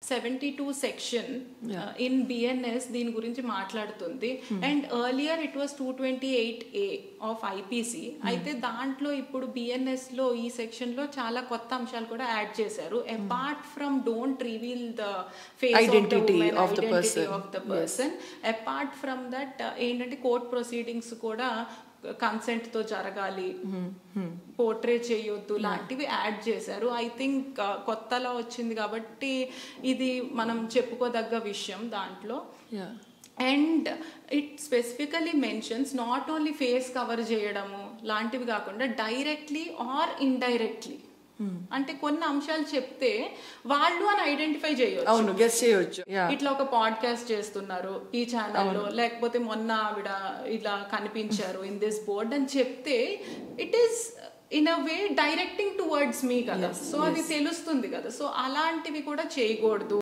72 section in BNS దీని గురించి మాట్లాడుతుంది. And earlier it was 228A of IPC. అయితే దాంట్లో ఇప్పుడు బిఎన్ఎస్ లో ఈ సెక్షన్ లో చాలా కొత్త అంశాలు కూడా యాడ్ చేశారు. Apart from don't reveal the face identity of the person, apart from that ఏంటంటే కోర్ట్ ప్రొసీడింగ్స్ కూడా కన్సెంట్ తో జరగాలి, పోర్ట్రే చేయొద్దు లాంటివి యాడ్ చేశారు. ఐ థింక్ కొత్తలా వచ్చింది కాబట్టి ఇది మనం చెప్పుకోదగ్గ విషయం దాంట్లో. And it specifically mentions not only face cover చేయడము లాంటివి కాకుండా డైరెక్ట్లీ ఆర్ ఇండైరెక్ట్లీ, అంటే కొన్ని అంశాలు చెప్తే వాళ్ళు అని ఐడెంటిఫై చేయొచ్చు. ఇట్లా ఒక పాడ్కాస్ట్ చేస్తున్నారు ఈ ఛానల్లో, లేకపోతే మొన్న ఆవిడ ఇలా కనిపించారు ఇన్ దిస్ బోర్డ్ అని చెప్తే it is in a way directing towards me కదా. సో అది తెలుస్తుంది కదా. సో అలాంటివి కూడా చేయకూడదు.